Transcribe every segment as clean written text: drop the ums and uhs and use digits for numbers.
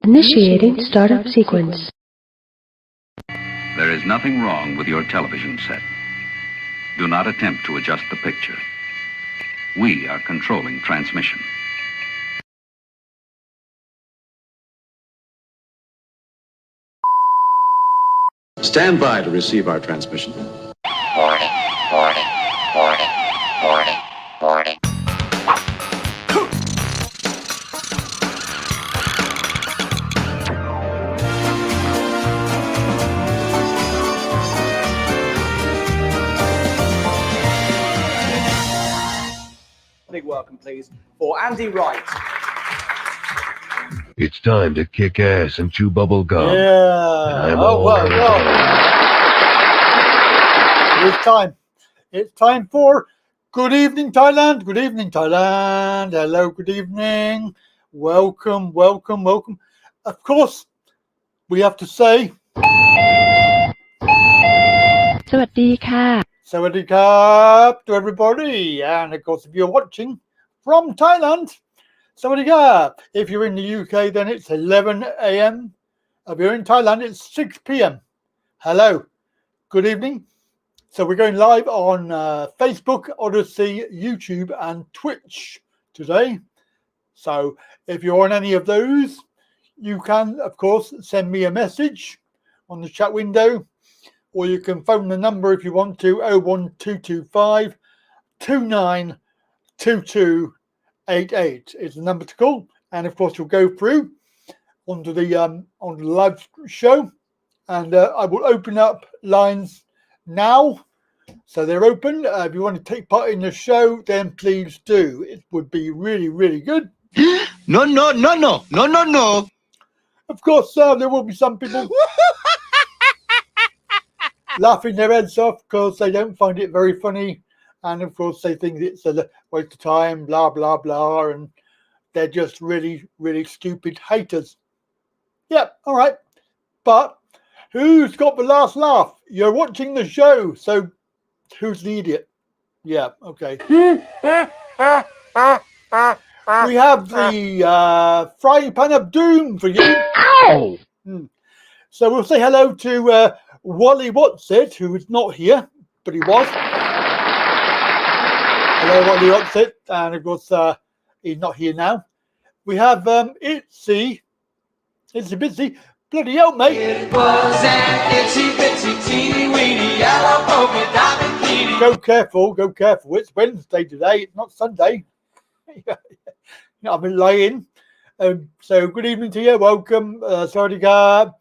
Initiating startup sequence. There is nothing wrong with your television set. Do not attempt to adjust the picture. We are controlling transmission. Stand by to receive our transmission. 40, 40, 40, 40, 40. Big welcome, please, for Andy Wright. It's time to kick ass and chew bubble gum. Yeah. It's time for Good Evening Thailand. Good evening, Thailand. Hello, good evening. Welcome. Of course, we have to say สวัสดีค่ะ Sawadee Krap to everybody. And of course, if you're watching from Thailand, Sawadee Krap. If you're in the UK, then it's 11 a.m. If you're in Thailand, it's 6 p.m. Hello. Good evening. So we're going live on Facebook, Odyssey, YouTube, and Twitch today. So if you're on any of those, you can, of course, send me a message on the chat window, or you can phone the number if you want to, 01225 292288 is the number to call. And of course, you'll go through onto the live show, and I will open up lines now. So they're open. If you want to take part in the show, then please do. It would be really, really good. No. Of course, there will be some people laughing their heads off because they don't find it very funny. And of course, they think it's a waste of time, blah, blah, blah. And they're just really, really stupid haters. Yeah, all right. But who's got the last laugh? You're watching the show, so who's the idiot? Yeah, okay. We have the frying pan of doom for you. Ow! So we'll say hello to Wally Watsit, who is not here, but he was. Hello, Wally Watsit, and of course he's not here now. We have Itsy Bitsy. Bloody hell, mate. It was an itsy bitsy teeny weeny yellow polka dot bikini. Go careful. It's Wednesday today, it's not Sunday. I've been lying. So good evening to you. Welcome. Sawadee Krap.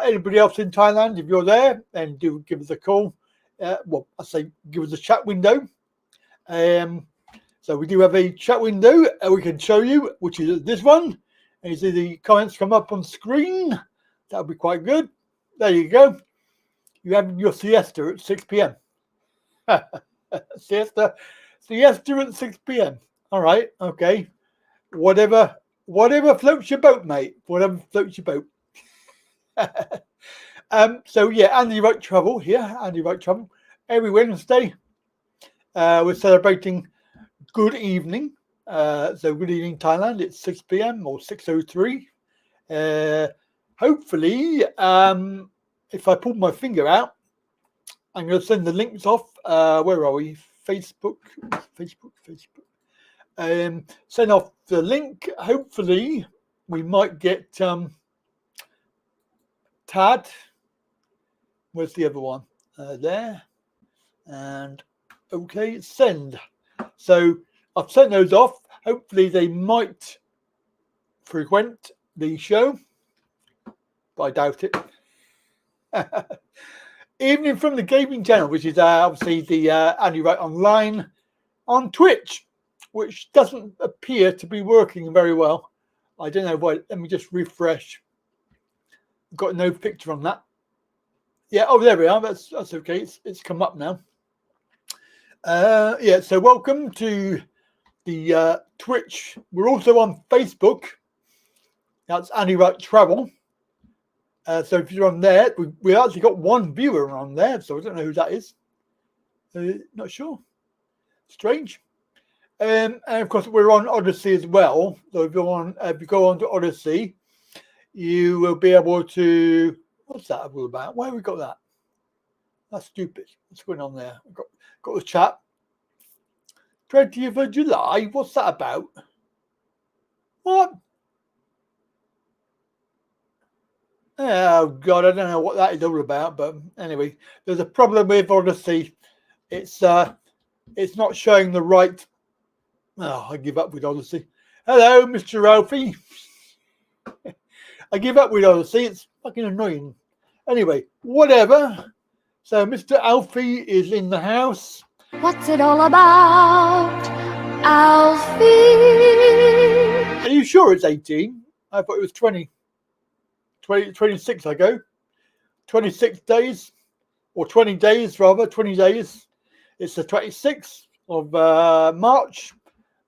Anybody else in Thailand, if you're there, then do give us a call. Well, I say give us a chat window. So we do have a chat window we can show you, which is this one. And you see the comments come up on screen. That'll be quite good. There you go. You have your siesta at 6 p.m. siesta at 6 p.m. All right, okay. Whatever floats your boat, mate. Whatever floats your boat. So yeah, Andy Wright Travel here. Andy Wright Travel. Every Wednesday, we're celebrating Good Evening. So good evening, Thailand. It's 6 p.m. or 6:03. Hopefully, if I pull my finger out, I'm going to send the links off. Where are we? Facebook. Send off the link. Hopefully, we might get Tad. Where's the other one? There. And okay, send. So I've sent those off. Hopefully they might frequent the show, but I doubt it. Evening from the gaming channel, which is obviously the Andy Wright Online on Twitch, which doesn't appear to be working very well. I don't know why. Let me just refresh. Got no picture on that. Yeah, oh, there we are. That's okay. It's come up now. Yeah, so welcome to the Twitch. We're also on Facebook. That's Andy Wright Travel. So if you're on there, we actually got one viewer on there, so I don't know who that is. Not sure. Strange. And of course, we're on Odyssey as well. So if you go on to Odyssey, you will be able to. What's that all about? Why have we got that? That's stupid. What's going on there? I've got the chat. 20th of July. What's that about? What? Oh God, I don't know what that is all about. But anyway, there's a problem with Odyssey. It's not showing the right. Oh, I give up with Odyssey. Hello, Mr. Alfie. I give up with Odyssey. It's fucking annoying. Anyway, whatever. So Mr. Alfie is in the house. What's it all about, Alfie? Are you sure it's 18? I thought it was 20. 26 I go. 26 days. Or 20 days rather. 20 days. It's the 26th of March.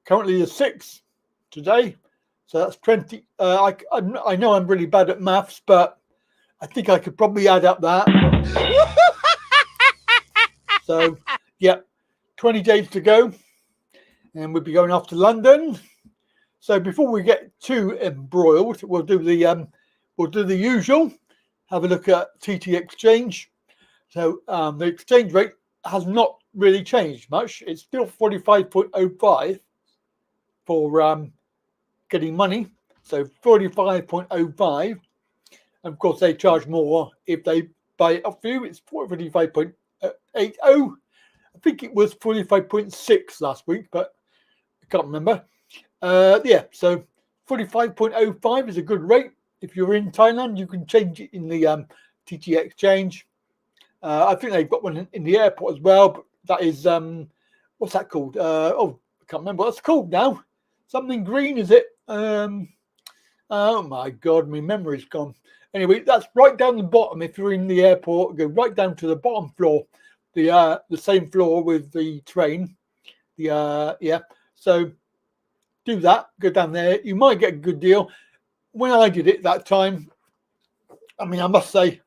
Currently the 6th today. So that's 20. I know I'm really bad at maths, but I think I could probably add up that. So, yeah, 20 days to go. And we'll be going off to London. So before we get too embroiled, we'll do the usual. Have a look at TT Exchange. So the exchange rate has not really changed much. It's still 45.05 for getting money. So 45.05. Of course, they charge more if they buy it off you. It's 45.80. I think it was 45.6 last week, but I can't remember. Yeah, so 45.05 is a good rate. If you're in Thailand, you can change it in the TT Exchange. I think they've got one in the airport as well, but that is, what's that called? Oh, I can't remember what it's called now. Something green, is it? Oh my God, my memory's gone. Anyway, that's right down the bottom. If you're in the airport, go right down to the bottom floor, the same floor with the train. Yeah. So do that. Go down there. You might get a good deal. When I did it that time, I mean, I must say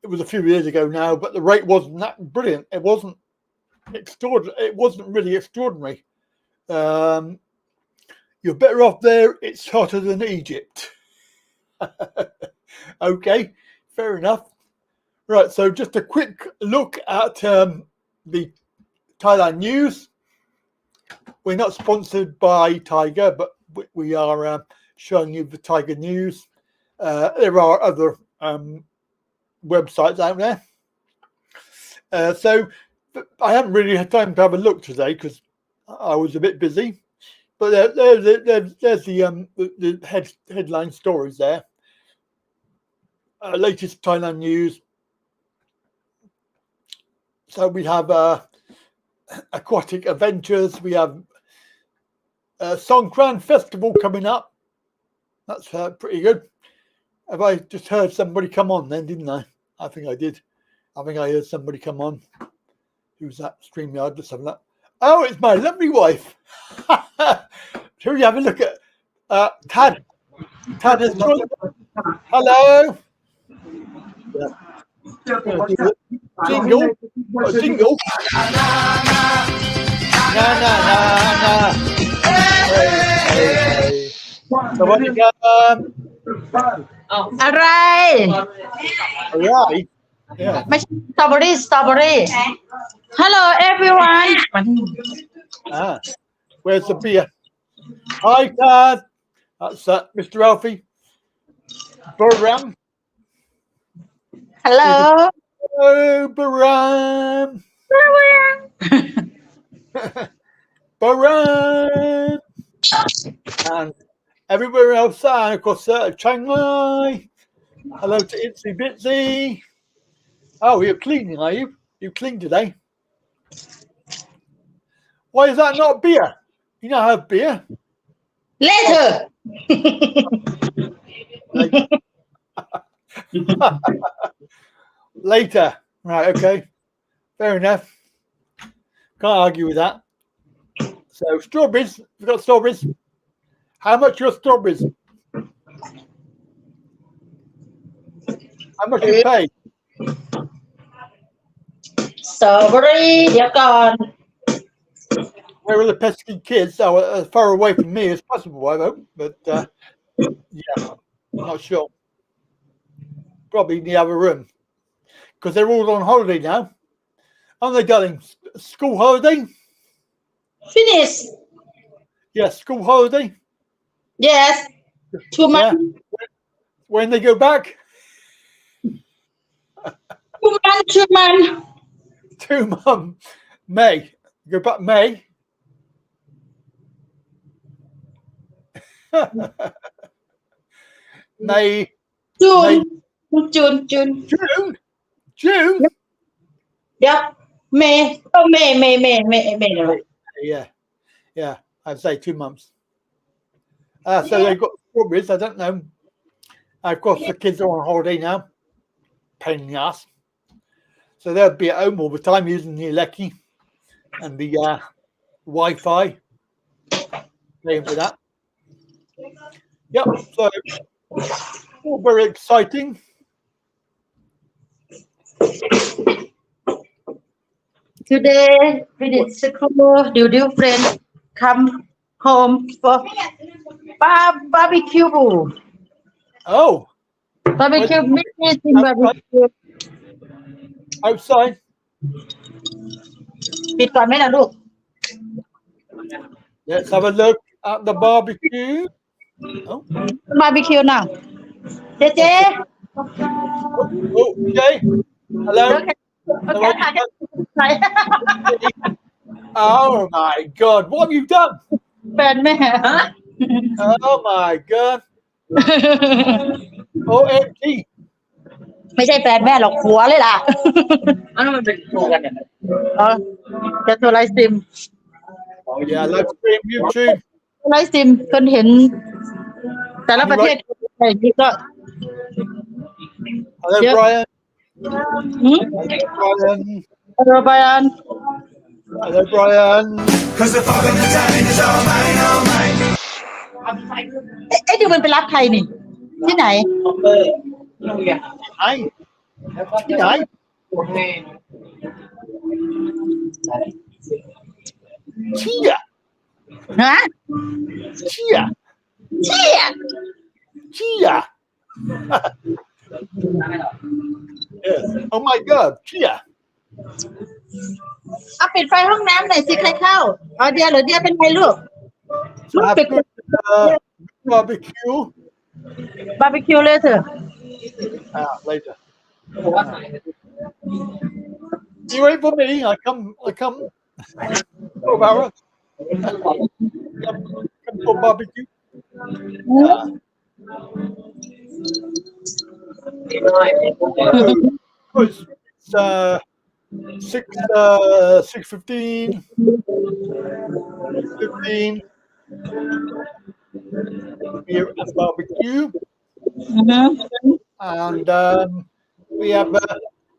it was a few years ago now, but the rate wasn't that brilliant. It wasn't extraordinary. It wasn't really extraordinary. You're better off there. It's hotter than Egypt. Okay, fair enough. Right, so just a quick look at the Thailand news. We're not sponsored by Tiger, but we are showing you the Tiger news. There are other websites out there. So I haven't really had time to have a look today because I was a bit busy. But there's the headline stories there. Latest Thailand news. So we have aquatic adventures. We have Songkran Festival coming up. That's pretty good. Have I just heard somebody come on then, didn't I? I think I did. I think I heard somebody come on. Who's that? StreamYard, let's have that. Oh, it's my lovely wife. Shall we have a look at Tad? Tad is joined. Hello. Jingle. Jingle. Na na na na. Hey. สวัสดีครับ อะไร Right. Yeah. ไม่ใช่สตรอเบอรี่ Hello everyone Where's the beer? Hi, Tad. That's Mr. Alfie. Baram. Hello Baram. Baram. And everywhere else, and of course, Chiang Mai. Hello to Itsy Bitsy. Oh, you're cleaning, are you? You clean today? Why is that not beer? You don't have beer? later Later. Right, okay. Fair enough. Can't argue with that. So, strawberries. We've got strawberries. How much are your strawberries? How much you pay? สตรอเบอรี่เดี๋ยวก่อน Where are the pesky kids? Oh, as far away from me as possible, I hope. But, yeah, not sure. probably in the other room because they're all on holiday now. Aren't they, darling? School holiday? Finish. Yeah, school holiday. Yes. 2 Yeah. months. When they go back? 2 months. 2 months. 2 months. May. Go back May. May. June. June. June. June. Yep. May. Oh, May. Yeah. I'd say 2 months. So they've got strawberries. I don't know. Of course, the kids are on holiday now. Pain in the ass. So they'll be at home all the time using the Lecky and the Wi-Fi. Paying for that. Yep. So all very exciting. Today, visit school. Do friends come home for barbecue? Oh. Barbecue. Meeting barbecue. Outside. ปิดก่อนไหมล่ะลูก Let's have a look at the barbecue. Oh. Barbecue now. เจ๊ Oh, Jay. Hello. Oh my God! What have you done? แฟนแม่ Oh my God! OMG! ไม่ใช่แฟนแม่หรอกผัวเลยล่ะอันนั้นมันเป็นโทรกันเนี่ยจะโทรไลฟ์สตรีม Yeah, let's stream YouTube. ไลฟ์สตรีมคนเห็นแต่ละประเทศอะไรที่ก็ Hello, Brian. หืม Hello, Brian. Hello Brian Hello, Brian. เอ๊ะเดี๋ยวมันไปรับใครนี่ที่ไหน Hi. Hi. Chia. ฮะ Chia. เชี่ย Chia. Yes. Oh my God. Chia. เอาปิดไฟห้องน้ำหน่อยสิใครเข้าอ๋อเดียเหรอเดียเป็นไงลูก Have good barbecue. บาร์บีคิวเลยเถอะ Later. You wait for me. I come. Oh, Barra. Come for barbecue. It's 6:15. 15. Here at the barbecue. And we have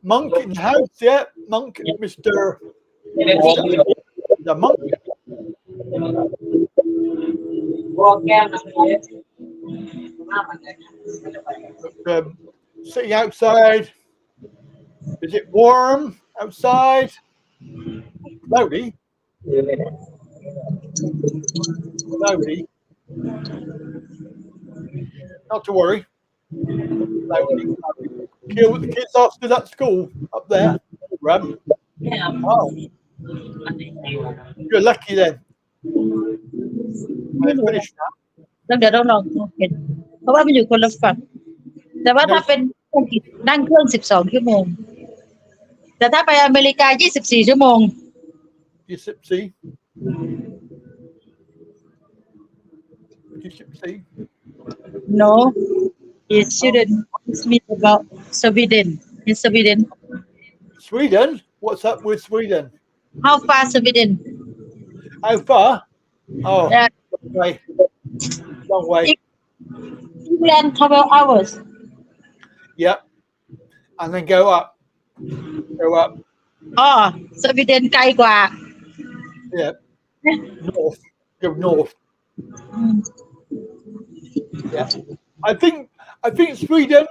Monk in the house. Yeah, Monk, Mr. The Monk. Sitting outside. Is it warm outside? Cloudy. Cloudy. Not to worry. Cloudy. The kids are still at school up there. Oh. You're lucky then. I finished now. แล้วเดี๋ยวเราลองเห็นเพราะว่ามันอยู่คนละฝั่งแต่ว่าถ้าเป็นนั่งเครื่อง12 ชั่วโมงแต่ถ้าไปอเมริกา24 ชั่วโมง You see? No it shouldn't ask me about Sweden in Sweden Sweden? What's up with Sweden? how far Sweden How far? Oh, Yeah. long way. Long way. England 12 hours Yep. And then go up. Go up. อ๋อสวีเดนไกลกว่า Yeah. North. Go north. Yeah. I think Sweden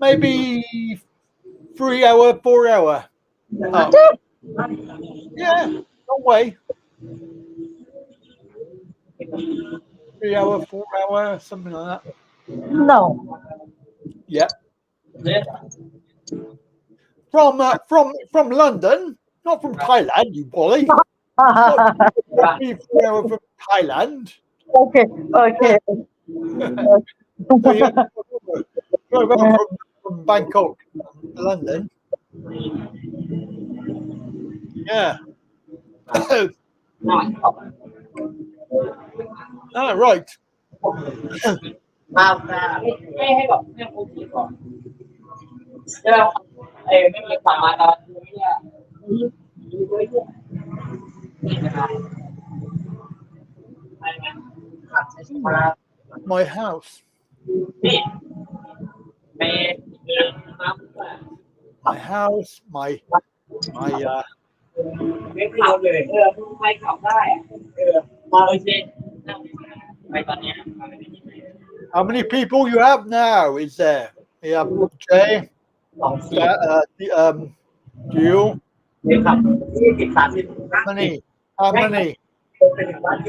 maybe 3 hour, 4 hour. Oh. Yeah. Long way. 3 hour, 4 hour, something like that. no Yeah. From London, not from Thailand, you boy. People from Thailand. Okay. Okay. So you from Bangkok, London. Yeah. Right. ให้แบบให้โอเคก่อนใช่ไหมไม่มีความมาตอนนี้เนี่ย My house. My house. My ไม่ขับเลยไม่ขับได้มาเลยสิไปตอนนี้ How many people you have now? Is there? You have Jay, you. ขับ20-30 How many? How many? เป็นถึงบ้าน20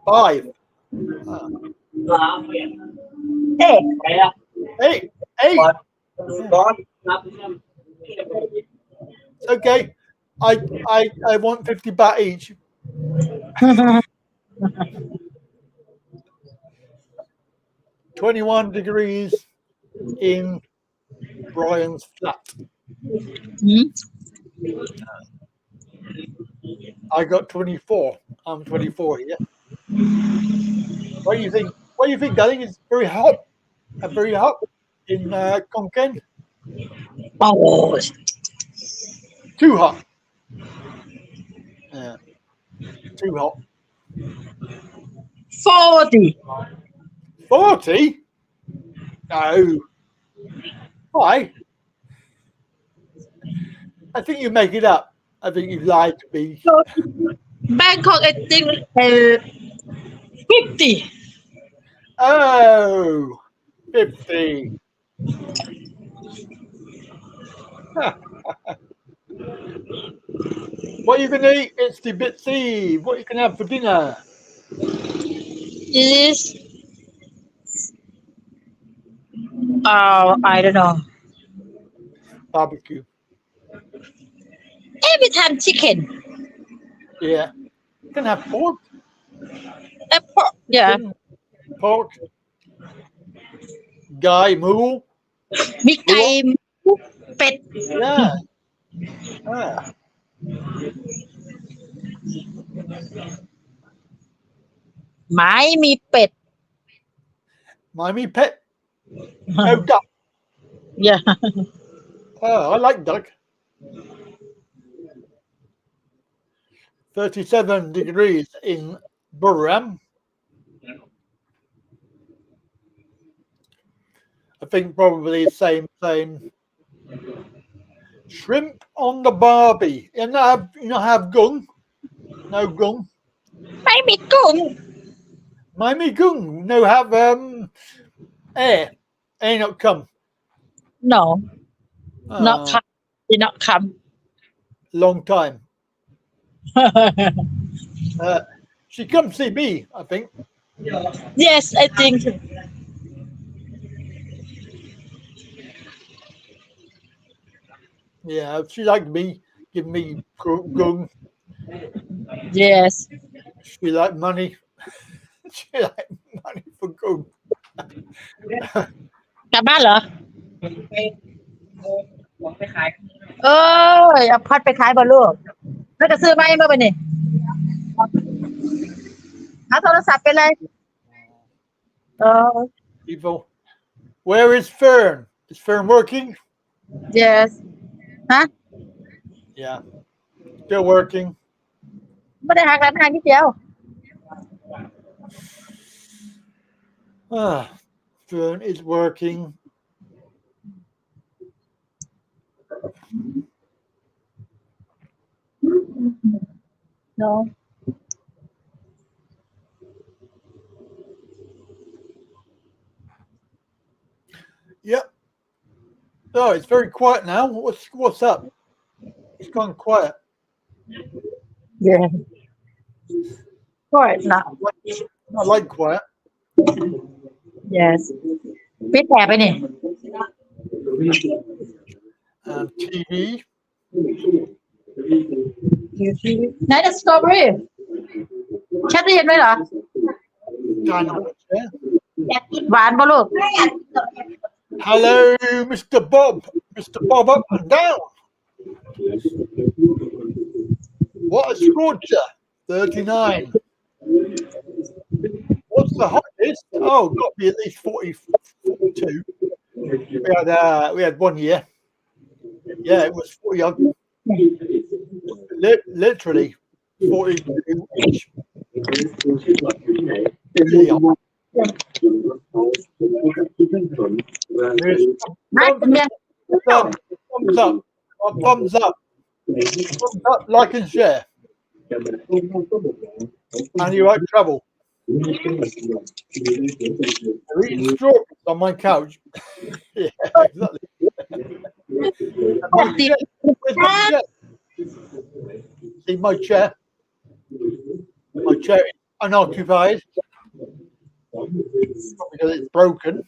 5. เอ๊ะ ไปอ่ะ Eight. ร้อนนับ Okay. I want 50 baht each. 21 degrees in Brian's flat. I got 24. I'm 24 here. What do you think? What do you think, darling? It's very hot. Very hot in Konkan. Oh, Too hot. Yeah. Too hot. 40. 40? No. Why? I think you make it up. I think you lied to me. Bangkok, I think 50. Oh, 50. What are you going to eat? It's the bitsy. What are you going to have for dinner? Is I don't know. Barbecue. Every time chicken. Yeah. You can have pork. Yeah. Pork. Guy, moo. มีไก่เป็ด Yeah. Ah. หมามีเป็ด Miami pet. No duck. Yeah. Oh, I like duck. 37 degrees in Buram. I think probably same. Shrimp on the barbie. You not have gung. No gung. ไม่มีกุ้ง Miami gung. No have air. Air not come. No Ah, not come did not come long time. She come see me, I think. Yes I think Yeah, she liked me. Give me gung. Yes She like money. She like money for gung. กลับบ้านเหรอ ไปขาย เอาพัดไปขายบ่ลูกแล้วจะซื้อไหมเมื่อวันนี้เอาโทรศัพท์ไปเลยPeople. Where is Fern? Is Fern working? Yes ฮะ Yeah. Still working. ไม่ได้หักร้านอาหารนิดเดียว Fern is working. No Yep. Oh, it's very quiet now. What's up? It's gone quiet. Yeah Quiet now I like quiet. Yes ปิดแอบไปนี่ and TV. ไหนจะสตรอเบอรี่แช่ตู้เย็นไว้เหรอ Down on the chair. หวานป่ะลูก Hello, Mr. Bob. Mr. Bob up and down. What a scorcher. 39. What's the hottest? Oh, got to be at least 40, 42. We had 1 year. Yeah, it was 40 odd. Literally 42 each. Really hot. ไม่เป็นเมีย Thumbs up. Thumbs up. Thumbs up, like and share. And you like trouble. They're eating strawberries on my couch. Yeah, exactly. Where's my chair? See my chair? My chair is unoccupied. Because it's broken.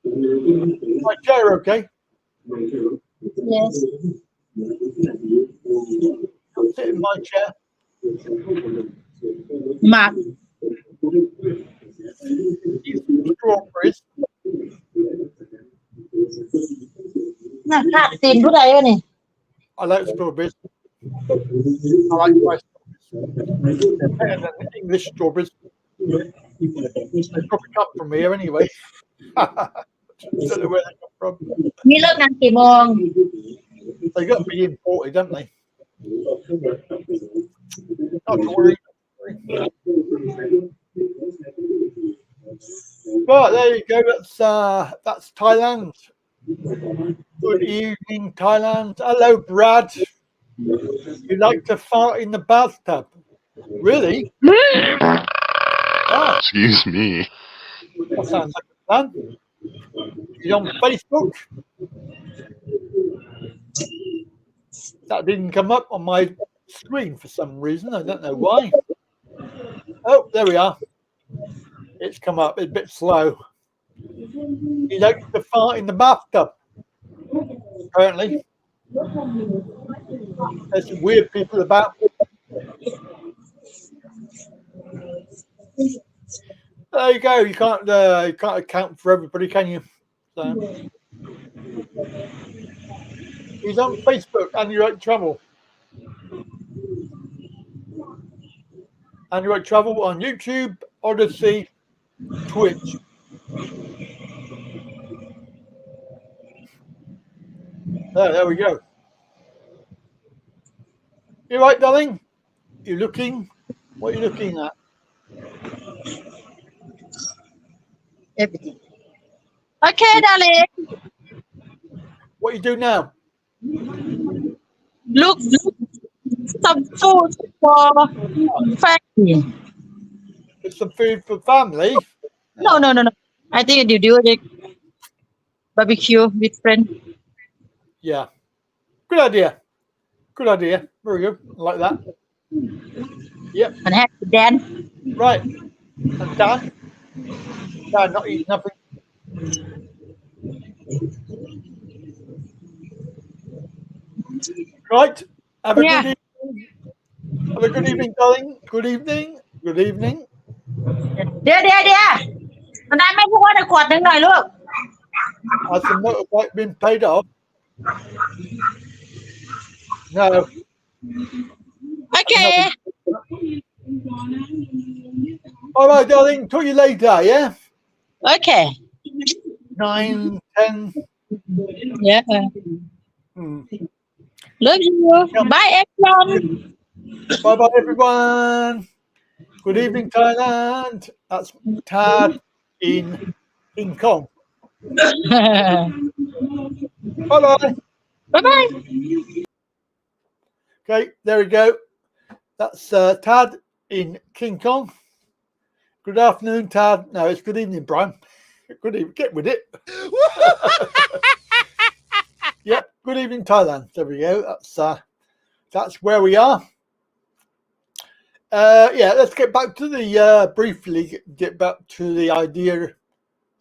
My chair okay? yes Sit in my chair. หมาก Eat some strawberries. น่าคาดตีนผู้ใดวะนี่ I like strawberries. I like my strawberries. They're better than English strawberries. They probably come from here anyway. Don't know where they come from. มีเลิกงานกี่โมง They got to be imported, don't they? Not to worry. But there you go. That's Thailand. Good evening, Thailand. Hello, Brad. You like to fart in the bathtub? Really? Ah, Excuse me. that sounds like a plan. He's on Facebook. That didn't come up on my screen for some reason. I don't know why. Oh, there we are. It's come up. It's a bit slow. He likes to fart in the bathtub. Apparently. There's some weird people about. There you go. You can't account for everybody, can you? So he's on Facebook and you like travel. And you like travel on YouTube, Odyssey, Twitch. There we go. You right, darling? You looking? What are you looking at? everything okay darling What you do now? look some food for family It's some food for family. no I think you do it barbecue with friend Yeah. Good idea. Good idea. Very good. I like that. Yep. and have to dance Right. And Dan? Dan not eating nothing. Right. Have a Yeah. good evening. Have a good evening, darling. Good evening. Good evening. เดี๋ยวมันได้ไม่พูดว่าในขวดหนึ่งหน่อยลูก Has the motorbike been paid off? No. okay All right, darling. Talk to you later, yeah? okay 9, 10. yeah love you bye everyone Bye-bye, everyone. Good evening, Thailand. That's Tad in King Kong. Bye-bye. bye Okay, there we go. That's Tad in King Kong. Good afternoon, Tad. No, it's good evening, Brian. Good evening. Get with it. Yep. Good evening, Thailand. There we go. That's where we are. Yeah, let's get back to the briefly get back to the idea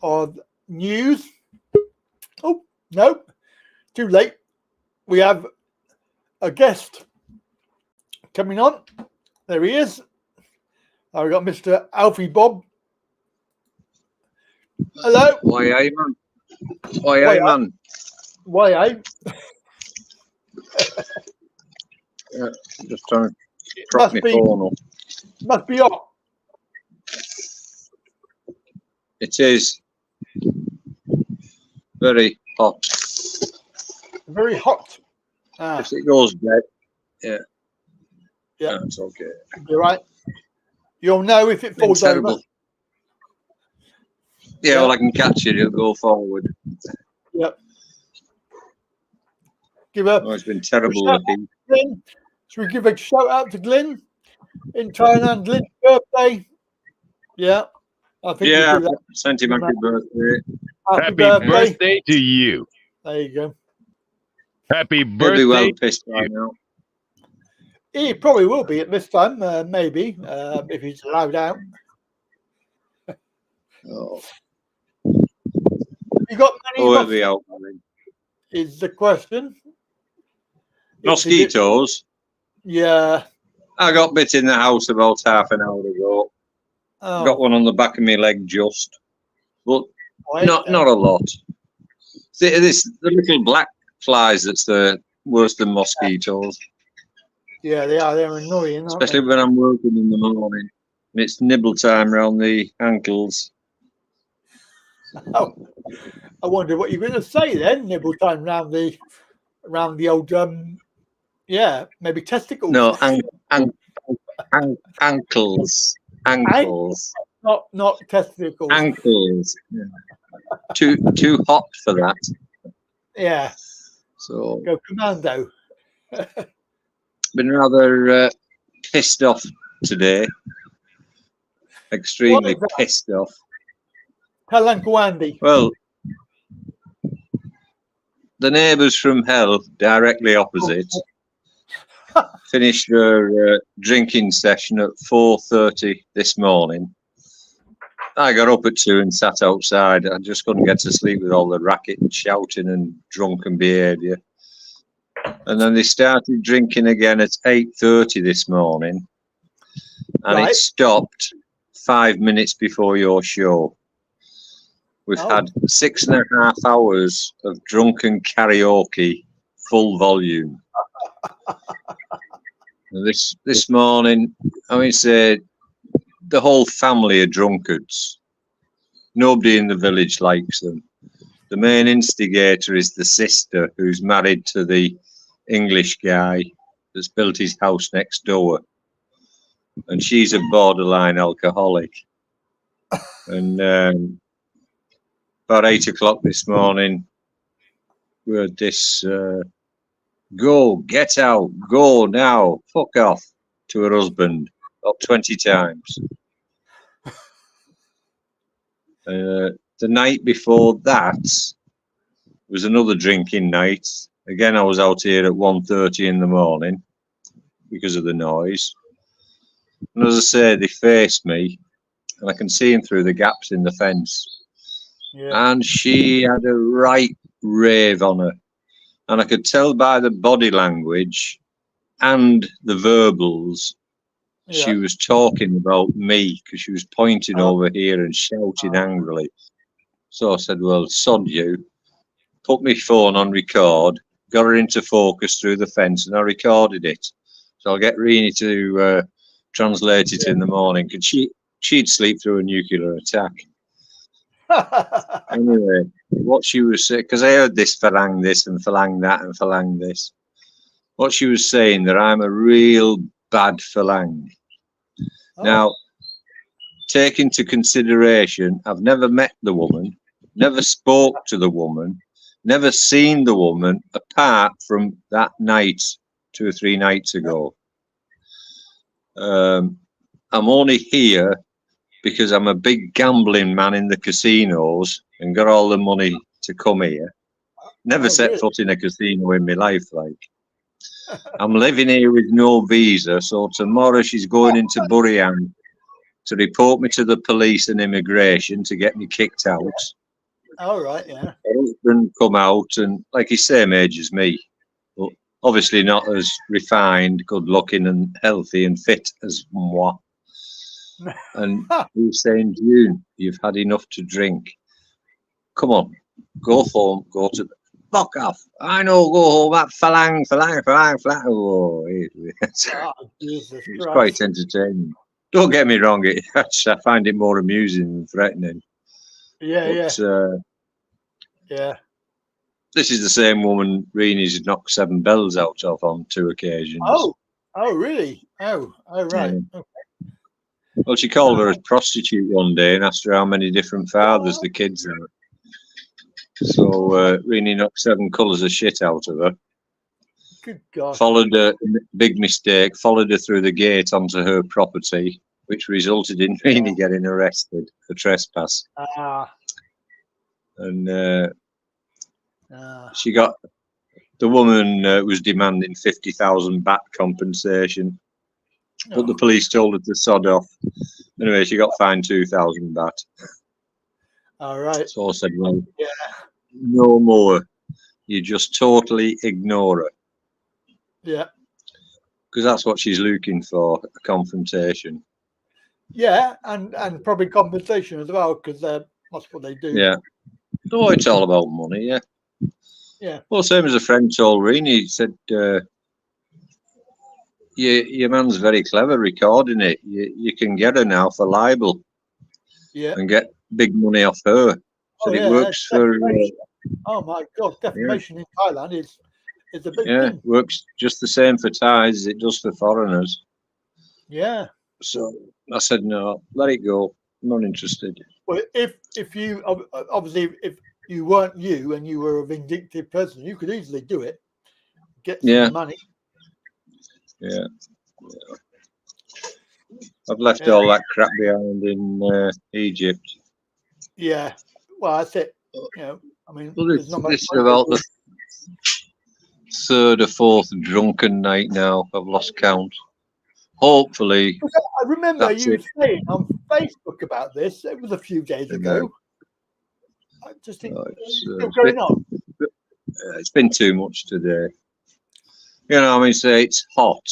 of news. Oh no, too late. We have a guest coming on. There he is. We've got Mr. Alfie Bob. Hello. Why, man? Why, man? Why, eh? Just trying to prop my phone up. Must be hot. It is very hot. Very hot. If it goes dead, yeah. Yeah. That's okay. You're right. You'll know if it falls over. Yeah, well, I can catch it. It'll go forward. Yep. Give up. Oh, it's been terrible. Should we give a shout out to Glenn in Thailand? Glenn's birthday. Yeah. I think yeah, sent him happy birthday. Happy birthday to you. There you go. Happy birthday. He'll be well pissed right now. He probably will be at this time, maybe, if he's allowed out. Oh. You got many? He'll be out. Is the question. Mosquitoes? Yeah. I got bit in the house about half an hour ago. Oh. Got one on the back of my leg just. But not a lot. The little black flies that's the worse than mosquitoes. Yeah, they are. They're annoying, especially when I'm working in the morning. It's nibble time around the ankles. Oh, I wonder what you're going to say then. Nibble time around the old maybe testicles. No, ankles. Ankles. Not testicles. Ankles. Yeah. Too hot for that. Yeah. So go commando. Been rather pissed off today. Extremely pissed off. Tell Uncle Andy. Well, the neighbours from hell, directly opposite, finished their drinking session at 4:30 this morning. I got up at 2 and sat outside. I just couldn't get to sleep with all the racket and shouting and drunken behaviour. And then they started drinking again at 8:30 this morning. And it stopped 5 minutes before your show. We've had 6.5 hours of drunken karaoke, full volume. This morning, I mean, say the whole family are drunkards. Nobody in the village likes them. The main instigator is the sister who's married to the English guy that's built his house next door. And she's a borderline alcoholic. And about 8 o'clock this morning, we heard this, go, get out, go now, fuck off, to her husband, about 20 times. The night before that was another drinking night. Again, I was out here at 1:30 in the morning because of the noise. And as I say, they faced me, and I can see him through the gaps in the fence. Yeah. And she had a right rave on her. And I could tell by the body language and the verbals she was talking about me, because she was pointing over here and shouting angrily. So I said, well, sod you. Put my phone on record, got her into focus through the fence, and I recorded it. So I'll get Rini to translate it in the morning, because she'd sleep through a nuclear attack. Anyway, what she was saying, because I heard this Falang this and Falang that and Falang this. What she was saying, that I'm a real bad Falang. Now, take into consideration, I've never met the woman, never spoke to the woman, never seen the woman apart from that night 2 or 3 nights ago. I'm only here because I'm a big gambling man in the casinos and got all the money to come here. Never set foot in a casino in my life, like. I'm living here with no visa, so tomorrow she's going into Burian to report me to the police and immigration to get me kicked out. All right, yeah. Her husband come out and like he's same age as me, but obviously not as refined, good looking and healthy and fit as moi. And he was saying, June, you've had enough to drink. Come on, go home, go to the fuck off. I know, go home, that falang. Oh, it's Oh, Jesus quite Christ. entertaining. Don't get me wrong, I find it more amusing than threatening. Yeah, But, yeah. this is the same woman Reenie's knocked 7 bells out of on 2 occasions. Oh, really? Oh, right. Yeah. Okay. Well, she called her a prostitute one day and asked her how many different fathers the kids had. So Reenie knocked 7 colours of shit out of her. Good God. Followed her, big mistake, followed her through the gate onto her property, which resulted in Reenie getting arrested for trespass. And she got, the woman was demanding 50,000 baht compensation, but the police told her to sod off. Anyway, she got fined 2,000 baht. All right. So I said, well, no more. You just totally ignore her. Yeah. Because that's what she's looking for, a confrontation. Yeah, and probably compensation as well, because that's what they do. Yeah. Oh, it's all about money, yeah. Yeah. Well, same as a friend told Reenie, he said, your man's very clever recording it. You can get her now for libel. Yeah. And get big money off her. So it works for... oh, my God. Defamation in Thailand is a big thing. Works just the same for Thais as it does for foreigners. Yeah. So I said, no, let it go. I'm not interested. Well, if you, obviously, if you weren't you and you were a vindictive person, you could easily do it. Get some money. Yeah. I've left all that crap behind in Egypt. Yeah. Well, that's it. You know, I mean, Well, there's not much this is about the 3rd or 4th drunken night now. I've lost count. Hopefully. I remember you saying on Facebook about this. It was a few days ago. I just think it's still going on. It's been too much today. You know, I mean, say it's hot.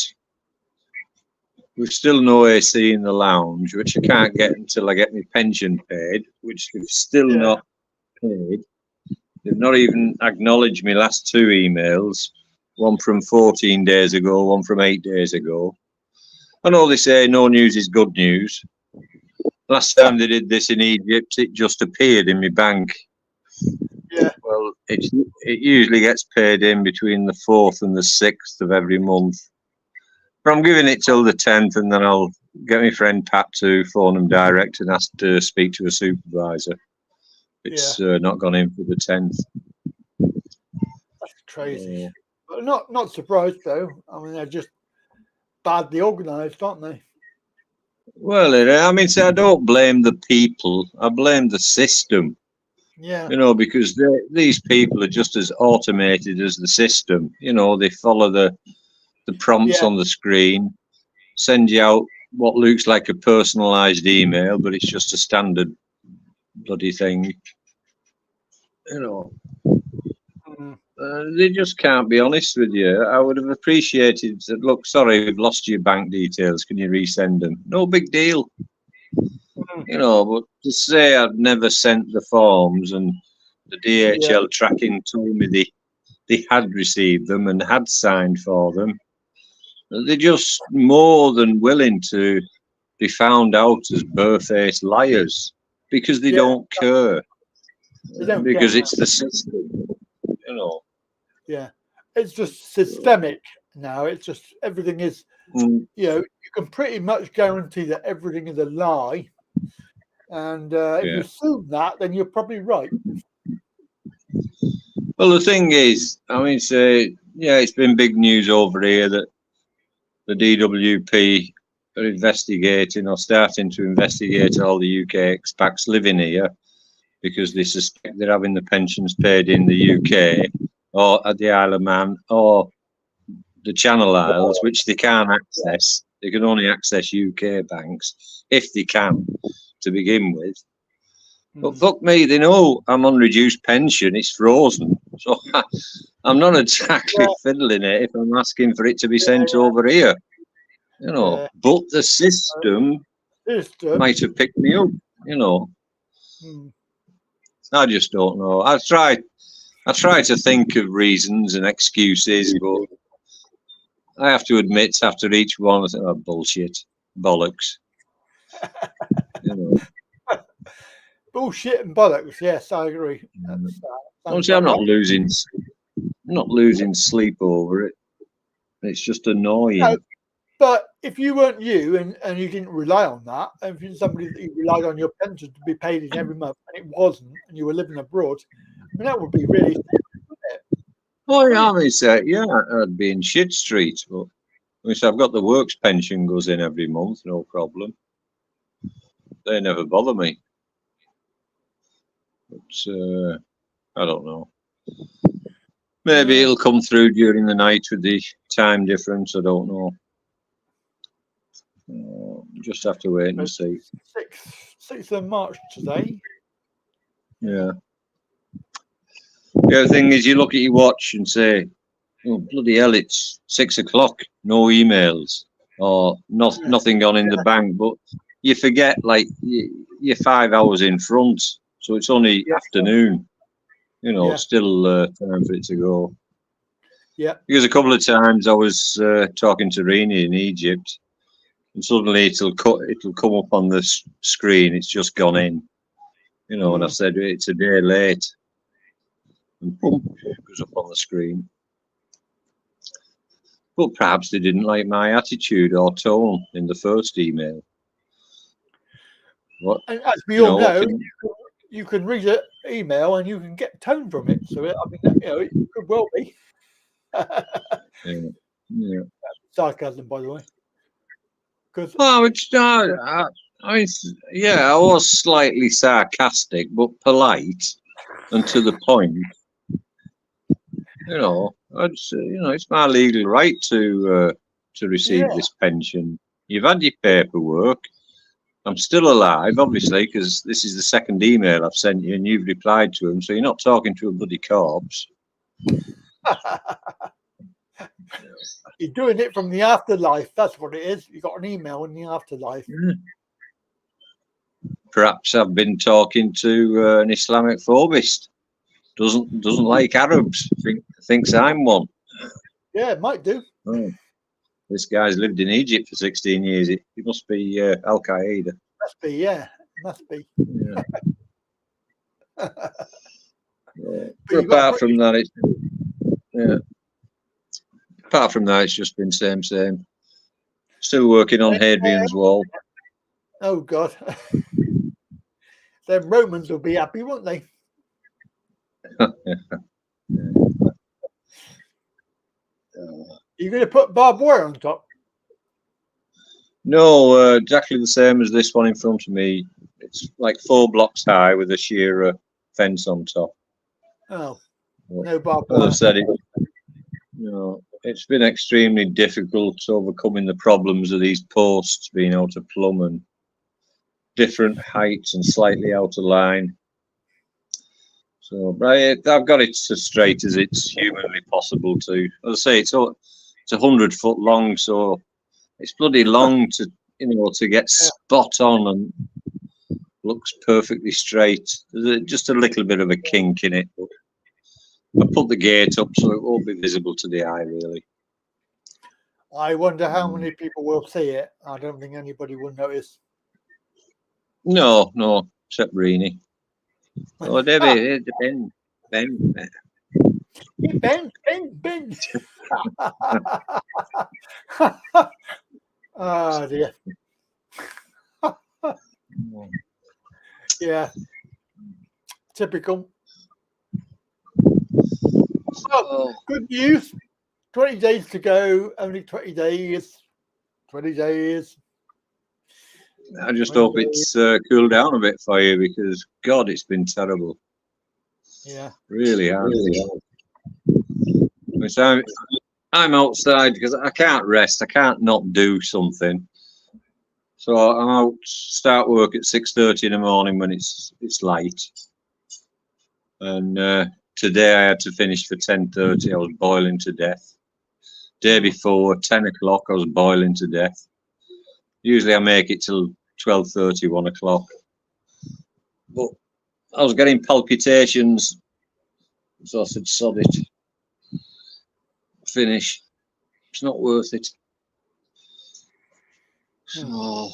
We've still no AC in the lounge, which I can't get until I get my pension paid, which they've still not paid. They've not even acknowledged my last 2 emails, one from 14 days ago, one from 8 days ago. I know they say no news is good news. Last time they did this in Egypt, it just appeared in my bank. Yeah. Well, it usually gets paid in between the 4th and the 6th of every month. But I'm giving it till the 10th, and then I'll get my friend Pat to phone them direct and ask to speak to a supervisor. It's not gone in for the 10th. That's crazy. But not surprised though. I mean, they're just badly organised, aren't they? Well, I mean, I don't blame the people. I blame the system. Yeah. You know, because these people are just as automated as the system. You know, they follow the prompts on the screen, send you out what looks like a personalised email, but it's just a standard bloody thing. You know, they just can't be honest with you. I would have appreciated that. Look, sorry, we've lost your bank details. Can you resend them? No big deal. You know, but to say I've never sent the forms and the DHL tracking told me they had received them and had signed for them, they're just more than willing to be found out as barefaced liars because they don't care. Because it's the system, you know. Yeah, it's just systemic now. It's just everything is, you know, you can pretty much guarantee that everything is a lie. And if you assume that, then you're probably right. Well, the thing is, I mean, it's been big news over here that the DWP are investigating or starting to investigate all the UK expats living here because they suspect they're having the pensions paid in the UK or at the Isle of Man or the Channel Isles, which they can't access. They can only access UK banks if they can to begin with. But fuck me, they know I'm on reduced pension. It's frozen, so I'm not exactly fiddling it if I'm asking for it to be sent over here. You know, but the system might have picked me up. You know, I just don't know. I try to think of reasons and excuses, but I have to admit after each one, I think, oh, bullshit, bollocks. You know. Bullshit and bollocks. Yes, I agree. Honestly, I'm not losing sleep over it. It's just annoying. No, but if you weren't you and you didn't rely on that, and if you're somebody that you relied on your pension to be paid in every month and it wasn't, and you were living abroad, I mean, that would be really sad, wouldn't it? Oh, yeah, I mean, yeah, I'd be in shit street. But I mean, so I've got the works pension goes in every month, no problem. They never bother me. But I don't know. Maybe it'll come through during the night with the time difference. I don't know. Just have to wait and see. 6th of March today. Yeah. The other thing is, you look at your watch and say, "Oh bloody hell! It's 6 o'clock. No emails or nothing gone in the bank." But you forget, like you're 5 hours in front, so it's only afternoon. You know, still time for it to go. Yeah. Because a couple of times I was talking to Rini in Egypt, and suddenly it'll come up on the screen. It's just gone in. You know, and I said it's a day late, and boom, it goes up on the screen. But perhaps they didn't like my attitude or tone in the first email. What? And as we all know, you can read an email and you can get tone from it. So I mean, you know, it could well be. Yeah. Sarcasm, by the way. Well, it's not. I mean, yeah, I was slightly sarcastic, but polite and to the point. You know, it's my legal right to receive this pension. You've had your paperwork. I'm still alive, obviously, because this is the second email I've sent you, and you've replied to them. So you're not talking to a bloody corpse. You're doing it from the afterlife. That's what it is. You got an email in the afterlife. Perhaps I've been talking to an Islamic phobist. Doesn't like Arabs. Thinks I'm one. Yeah, it might do. Oh. This guy's lived in Egypt for 16 years. He must be Al Qaeda. Must be, yeah. Must be. Yeah. But apart from that, it's just been same. Still working on Hadrian's Wall. Oh God. Them Romans will be happy, won't they? You're going to put barbed wire on top? No, exactly the same as this one in front of me. It's like 4 blocks high with a sheer fence on top. Oh, no barbed wire. As I've said, it's been extremely difficult overcoming the problems of these posts being able to plumb and different heights and slightly out of line. So, but I've got it as straight as it's humanly possible to. As I say, it's 100 foot long, so it's bloody long to get spot on and looks perfectly straight. There's just a little bit of a kink in it, but I put the gate up so it won't be visible to the eye, really. I wonder how many people will see it. I don't think anybody will notice. No, except Rini. Oh, David, it depends. Ben. Oh dear. Yeah. Typical. Well, good news. 20 days to go. Only 20 days. 20 days. I just hope it's cooled down a bit for you, because God, it's been terrible. Yeah, really hard. So I'm outside because I can't rest. I can't not do something. So I'm out, start work at 6:30 in the morning when it's light. And today I had to finish for 10:30. I was boiling to death. Day before, 10 o'clock, I was boiling to death. Usually I make it till 12:30, 1 o'clock. But I was getting palpitations, so I said, sod it. Finish. It's not worth it. So,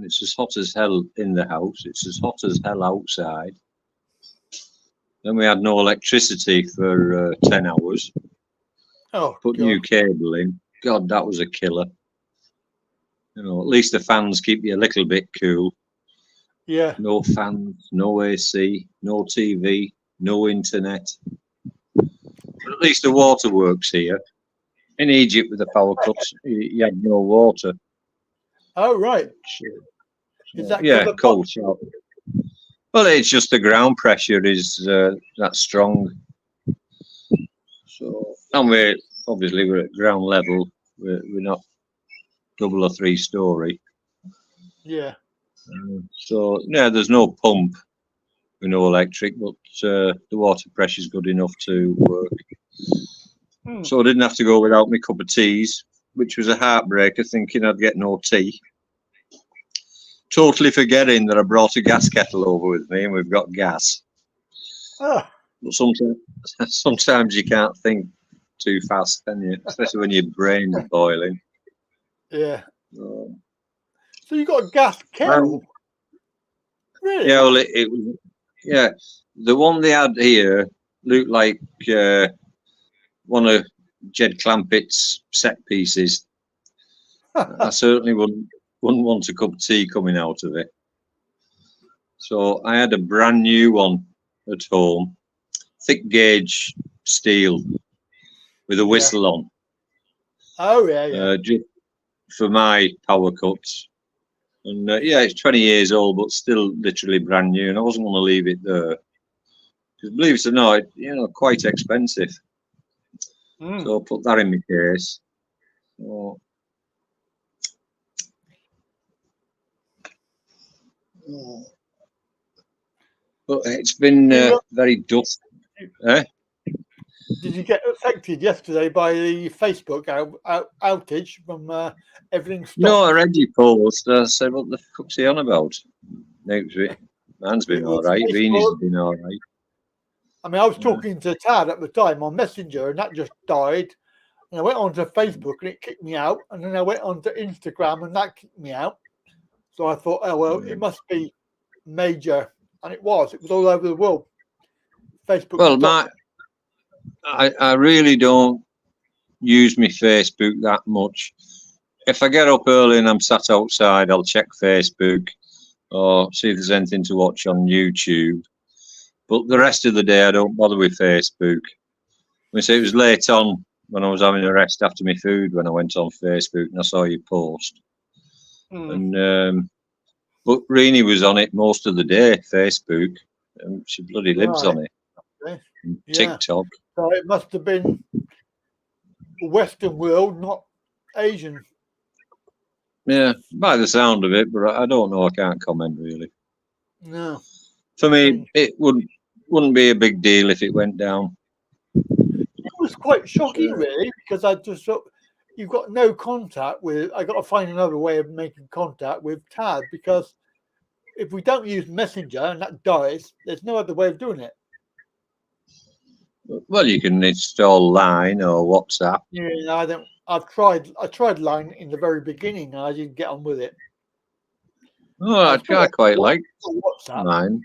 it's as hot as hell in the house. It's as hot as hell outside. Then we had no electricity for 10 hours. Oh, Put God. new cable in. God, that was a killer. You know, at least the fans keep you a little bit cool. Yeah. No fans, no AC, no TV, no internet. But at least the water works here. In Egypt with the power cuts, you had no water. Oh, right. Is that Yeah, because of cold shower. Well, it's just the ground pressure is that strong. So, and we're at ground level. We're not double or 3 story. Yeah. So yeah, there's no pump, with no electric, but the water pressure is good enough to work. So I didn't have to go without my cup of teas, which was a heartbreaker, thinking I'd get no tea. Totally forgetting that I brought a gas kettle over with me, and we've got gas. Oh. But sometimes you can't think too fast, can you? Especially when your brain's boiling. Yeah. So you got a gas kettle? Really? Yeah, well, it was. Yeah, the one they had here looked like one of Jed Clampett's set pieces. I certainly wouldn't want a cup of tea coming out of it. So I had a brand new one at home, thick gauge steel with a whistle on. Oh, yeah. Just for my power cuts. And yeah, it's 20 years old, but still literally brand new. And I wasn't going to leave it there. Because believe it or not, quite expensive. So I put that in my case. So, but it's been very dusty. Did you get affected yesterday by the Facebook outage from everything stopped? No, I read your post. I said, what the fuck's he on about? Mine's been all right. Vini's been all right. I mean, I was talking to Tad at the time on Messenger, and that just died. And I went onto Facebook, and it kicked me out. And then I went onto Instagram, and that kicked me out. So I thought, oh, well, it must be major. And it was. It was all over the world. Facebook. Well, I really don't use my Facebook that much. If I get up early and I'm sat outside, I'll check Facebook or see if there's anything to watch on YouTube. But the rest of the day, I don't bother with Facebook. I say it was late on when I was having a rest after my food when I went on Facebook and I saw your post. And but Rini was on it most of the day, Facebook. She bloody lives on it. Okay. TikTok. So it must have been the Western world, not Asian. Yeah, by the sound of it, but I don't know. I can't comment really. No. For me, it wouldn't be a big deal if it went down. It was quite shocking, really, because I just thought you've got no contact with. I got to find another way of making contact with Tad, because if we don't use Messenger and that dies, there's no other way of doing it. Well, you can install Line or WhatsApp. Yeah, I don't. I tried Line in the very beginning, and I didn't get on with it. Oh, I quite like WhatsApp. Line.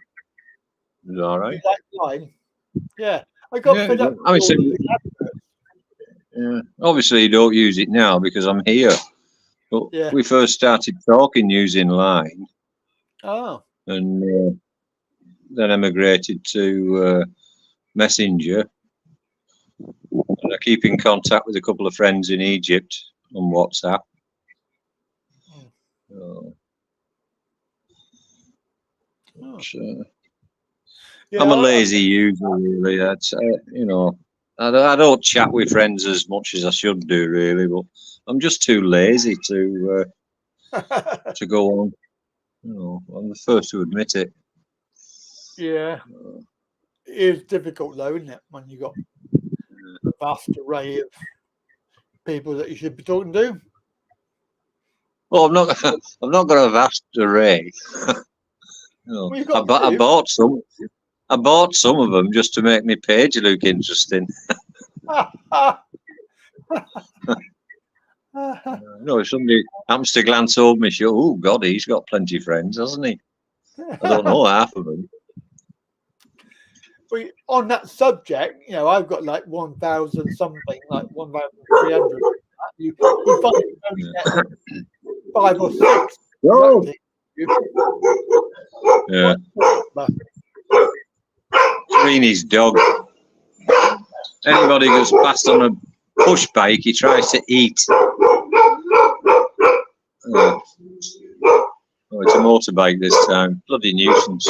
It's all right. You like Line? Yeah, I got fed up. I mean, yeah, obviously you don't use it now because I'm here. But we first started talking using Line. Oh. And then emigrated to Messenger. And I keep in contact with a couple of friends in Egypt on WhatsApp. I'm a lazy user, really. I don't chat with friends as much as I should do, really. But I'm just too lazy to to go on. You know, I'm the first to admit it. Yeah. It is difficult though, isn't it? When you got a vast array of people that you should be talking to. Well, I've not got a vast array. No. Well, you've I got two. bought some. I bought some of them just to make my page look interesting. No, if somebody happens to glance over me, show, oh God, he's got plenty of friends, hasn't he? I don't know half of them. Well, on that subject, you know, I've got like 1,000 something, like 1,300. You find you only get 5 or 6. Oh. Exactly. Yeah. Greenie's dog. Anybody goes past on a push bike, he tries to eat. Oh, it's a motorbike this time. Bloody nuisance.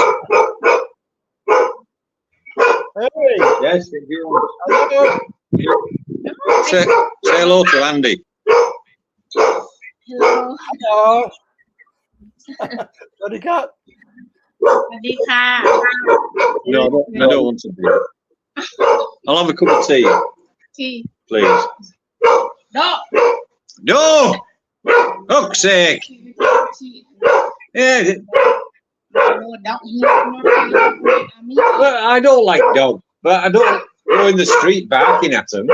Hey. Yes, if you want. Hello. Say hello to Andy. Hello. Hello. Bloody cat. สวัสดีค่ะ No, I don't want to be. I'll have a cup of tea, ที่ please. ดอก No! Fuck's sake! ที่ Yeah, โอ้ดอกเฮียโนไทยอามิ well, I don't like dogs, but I don't go in the street barking at them.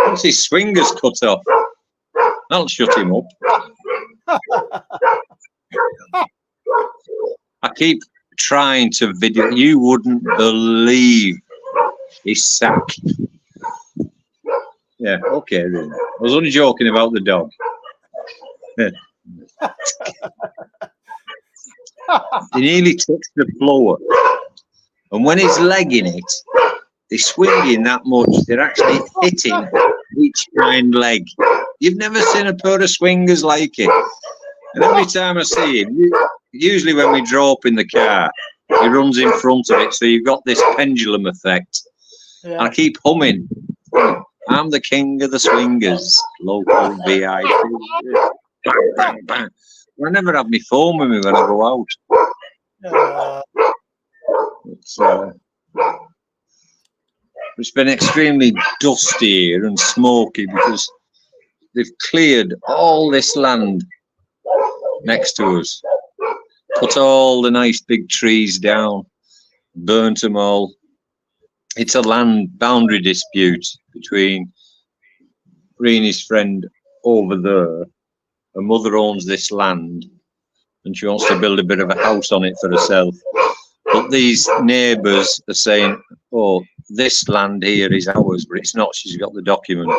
Once his swinger's cut off, that'll shut him up. I keep trying to video. You wouldn't believe his sack. Yeah, okay, then. I was only joking about the dog. He nearly touched the floor. And when he's legging it, they're swinging that much, they're actually hitting each hind leg. You've never seen a pair of swingers like it. And every time I see him, usually when we draw up in the car, he runs in front of it, so you've got this pendulum effect. Yeah. And I keep humming. I'm the king of the swingers, local VIP. Bang, bang, bang. I never have my phone with me when I go out. It's been extremely dusty here and smoky because they've cleared all this land next to us, put all the nice big trees down, burnt them all. It's a land boundary dispute between Reenie's friend over there. Her mother owns this land and she wants to build a bit of a house on it for herself. But these neighbours are saying, oh, this land here is ours, but it's not. She's got the documents.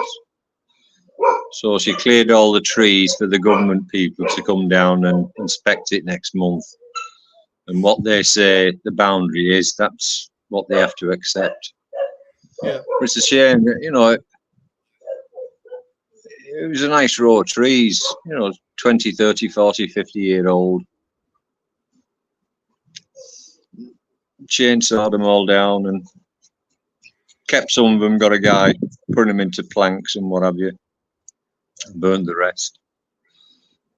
So she cleared all the trees for the government people to come down and inspect it next month. And what they say the boundary is, that's what they have to accept. Yeah. It's a shame that, you know, it was a nice row of trees, you know, 20, 30, 40, 50-year-old. Chainsawed them all down and kept some of them, got a guy putting them into planks and what have you, and burned the rest.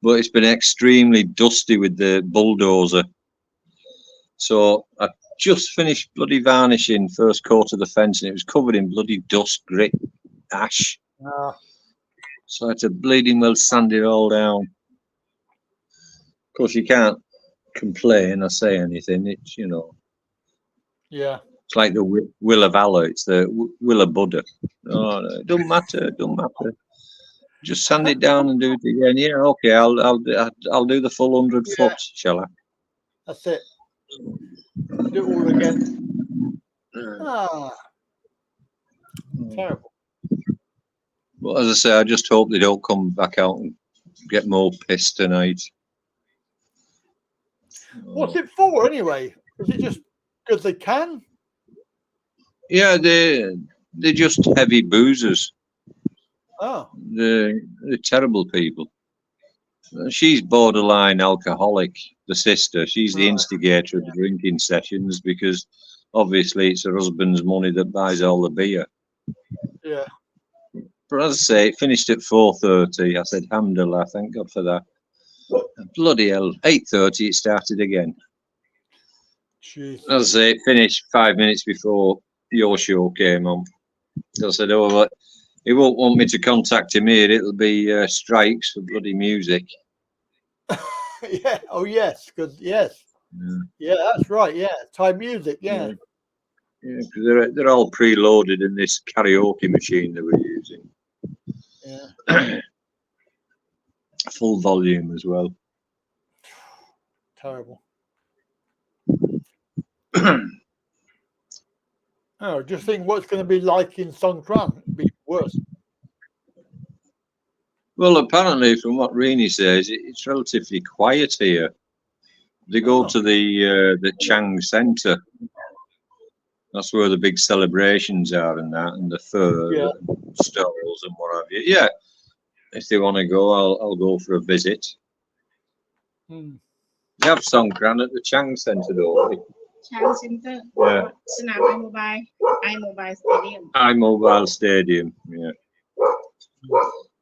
But it's been extremely dusty with the bulldozer. So I just finished bloody varnishing first coat of the fence and it was covered in bloody dust, grit, ash. So I had to bleeding well sand it all down. Of course, you can't complain or say anything. It's, you know. Yeah. It's like the will of Allah. It's the will of Buddha. Oh, no, it don't matter. It don't matter. Just sand it down and do it again. Yeah, okay. I'll do the full 100 foot, shall I? That's it. Do it all again. Terrible. But as I say, I just hope they don't come back out and get more pissed tonight. What's it for anyway? Is it just because they can? Yeah, they're just heavy boozers. Oh. They're terrible people. She's borderline alcoholic, the sister. She's the instigator of the drinking sessions because obviously it's her husband's money that buys all the beer. Yeah. But as I say, it finished at 4:30. I said, alhamdulillah, thank God for that. Bloody hell, 8:30 it started again. Jeez. As I say, it finished 5 minutes before your show came on. I said, oh, well, he won't want me to contact him here. It'll be strikes for bloody music. Yeah. Oh, yes. Because yes. Yeah. Yeah, that's right. Yeah. Thai music. Yeah. Yeah, because they're all preloaded in this karaoke machine that we're using. Yeah. Full volume as well. Terrible. Oh, just think what's going to be like in Songkran. It'd be worse. Well, apparently, from what Rini says, it's relatively quiet here. They go to the Chang Centre. That's where the big celebrations are and that, and the fur and stalls and what have you. Yeah, if they want to go, I'll go for a visit. Hmm. They have Songkran at the Chang Centre, don't they? Chang Center. Yeah. Sanam iMobile Stadium. iMobile Stadium, yeah.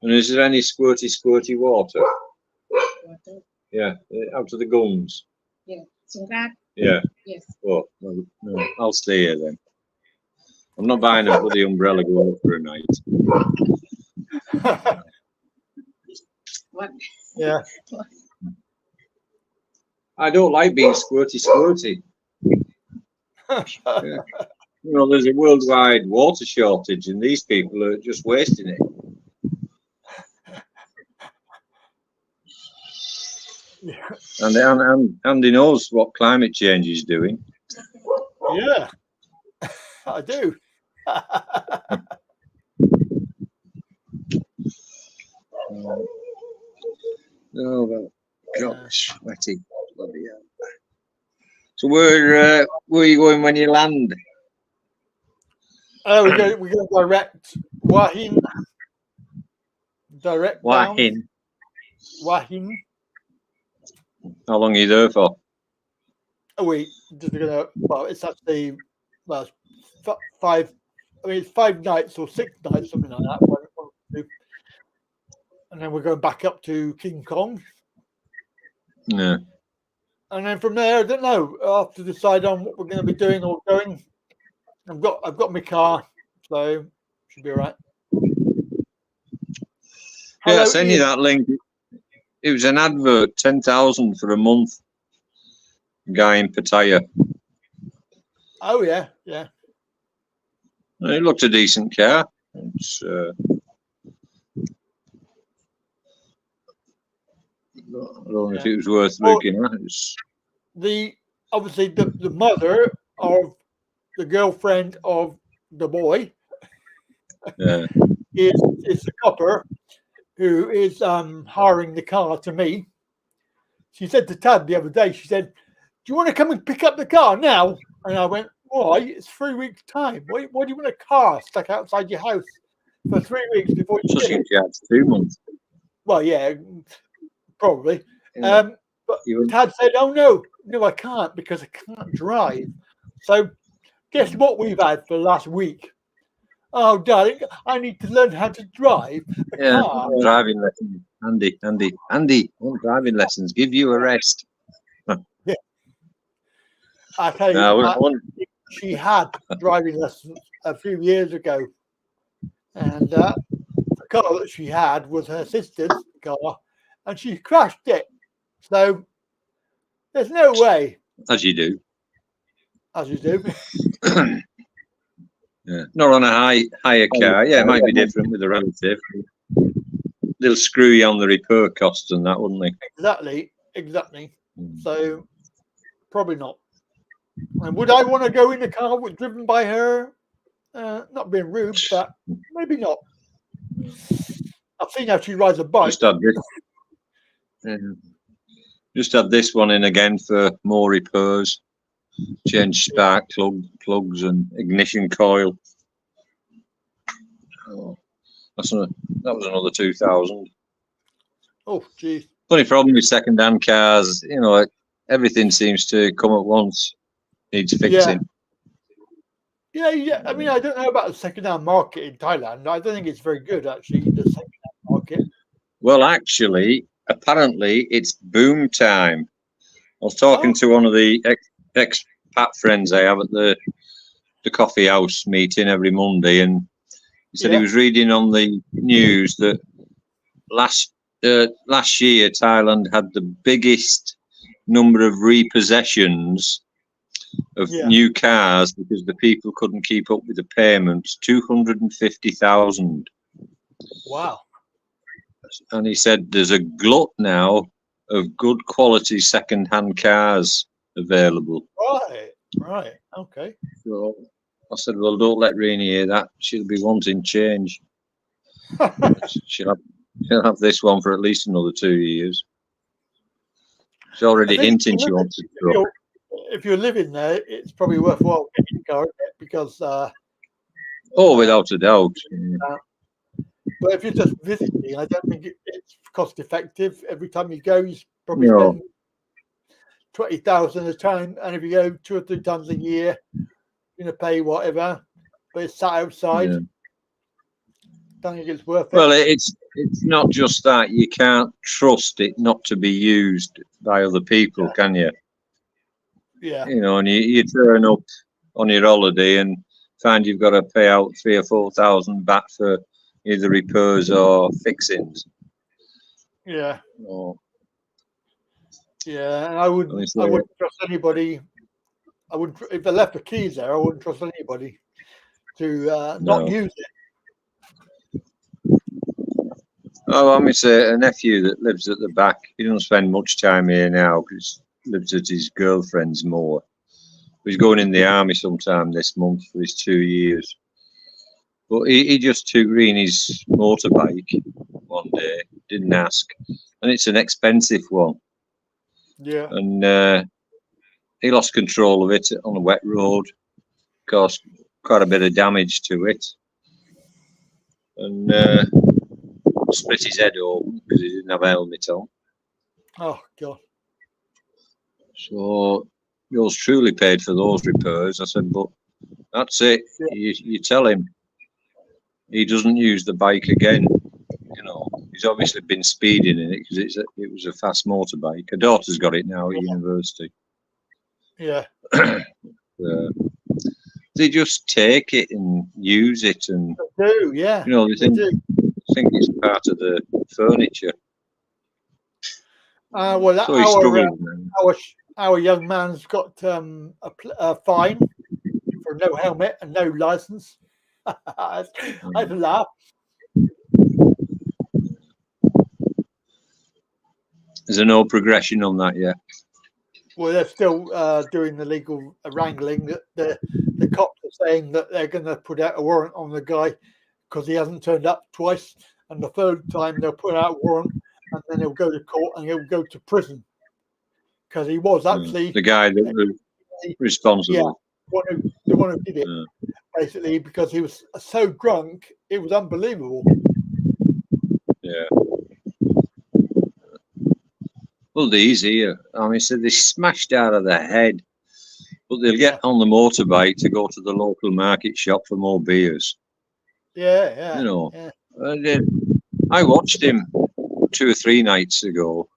And is there any squirty water? Water. Yeah, out of the guns. Yeah. Songkran. Yeah. Yes. Oh, no, I'll stay here then. I'm not buying a bloody umbrella going for a night. What? Yeah. I don't like being squirty. Yeah. You know, there's a worldwide water shortage, and these people are just wasting it. Yeah. And Andy knows what climate change is doing. Yeah. I do. Oh, well, gosh, sweaty. Bloody hell. So where are you going when you land? We're going direct Wahin. Direct down. Wahin. How long are you there for? A week. Just gonna. Well, it's actually five. I mean, it's 5 nights or 6 nights, something like that. And then we're going back up to King Kong. Yeah. And then from there, I don't know. I'll have to decide on what we're going to be doing or going. I've got my car, so should be all right. Yeah, Hello, I sent you Ian. that link. It was an advert, 10,000 for a month. Guy in Pattaya. Oh yeah, yeah. It looked a decent car. It's, I don't know if it was worth looking at. Obviously the mother of the girlfriend of the boy is the copper who is hiring the car to me. She said to Tad the other day, she said, "Do you want to come and pick up the car now?" And I went, "Why? It's 3 weeks' time. Why do you want a car stuck outside your house for 3 weeks before you So get it?" she had 2 months. Well, yeah, probably. Yeah. But Tad said, "Oh no, I can't because I can't drive." So guess what we've had for the last week? Oh, darling, I need to learn how to drive a car. Driving lessons. Andy, want driving lessons. Give you a rest. Yeah. I tell you, she had driving lessons a few years ago. And the car that she had was her sister's car, and she crashed it. So there's no way. As you do. As you do. Yeah. Not on a higher car. Yeah, it might be different with a relative. They'll screw you on the repair costs and that, wouldn't they? Exactly. So probably not. And would I want to go in the car driven by her? Not being rude, but maybe not. I've seen how she rides a bike. Just had this one in again for more repairs. Change spark plugs and ignition coil. Oh, that was another 2,000. Oh, geez. Funny problem with second-hand cars, you know, everything seems to come at once. Needs fixing. Yeah. I mean, I don't know about the second-hand market in Thailand. I don't think it's very good, actually, the second-hand market. Well, actually, apparently, it's boom time. I was talking to one of the expat friends I have at the coffee house meeting every Monday, and he said he was reading on the news that last year Thailand had the biggest number of repossessions of new cars because the people couldn't keep up with the payments. 250,000. Wow. And he said there's a glut now of good quality second-hand cars available. Right, okay. So I said, well, don't let Rainey hear that. She'll be wanting change. she'll have this one for at least another 2 years. She's already hinting she wants to grow. If you're living there, it's probably worthwhile getting a car, isn't it? Because without a doubt. But if you're just visiting, I don't think it's cost effective. Every time you go, you probably spend 20,000 a time, and if you go 2 or 3 times a year, you're gonna pay whatever. But it's sat outside. Yeah. Don't think it's worth it. Well, it's not just that. You can't trust it not to be used by other people, can you? Yeah. You know, and you turn up on your holiday and find you've got to pay out 3,000 or 4,000 baht for either repairs or fixings. Yeah. Oh. Yeah, and I wouldn't trust anybody. I wouldn't if they left the keys there. I wouldn't trust anybody to not use it. Oh, I'm a nephew that lives at the back. He doesn't spend much time here now because he lives at his girlfriend's more. He's going in the army sometime this month for his 2 years. But he just took Reenie's motorbike one day, didn't ask, and it's an expensive one. Yeah. And he lost control of it on a wet road, caused quite a bit of damage to it, and split his head open because he didn't have a helmet on. Oh God. So yours truly paid for those repairs. I said, but that's it. Yeah. You tell him he doesn't use the bike again. You know, he's obviously been speeding in it because it was a fast motorbike. Her daughter's got it now at university. Yeah. They just take it and use it, and they do, yeah. You know, they think it's part of the furniture. Well, so our young man's got a fine for no helmet and no license. I laugh. Is there no progression on that yet? Well, they're still doing the legal wrangling. The cops are saying that they're going to put out a warrant on the guy because he hasn't turned up twice, and the third time they'll put out a warrant, and then he'll go to court and he'll go to prison because he was actually the guy that was responsible. Yeah, the one who did it, basically, because he was so drunk, it was unbelievable. Yeah. Well, these here, I mean, so they're smashed out of their head, but they'll get on the motorbike to go to the local market shop for more beers. Yeah. You know, I watched him 2 or 3 nights ago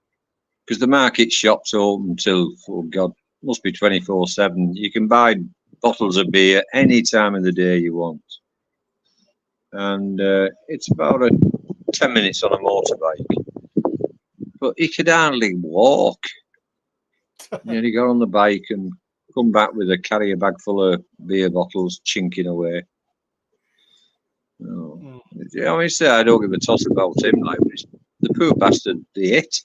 because the market shop's open till, oh God, must be 24/7. You can buy bottles of beer any time of the day you want. And it's about 10 minutes on a motorbike. But he could hardly walk. He got on the bike and come back with a carrier bag full of beer bottles chinking away. Oh. I mean, I don't give a toss about him. Like, the poor bastard, they hit.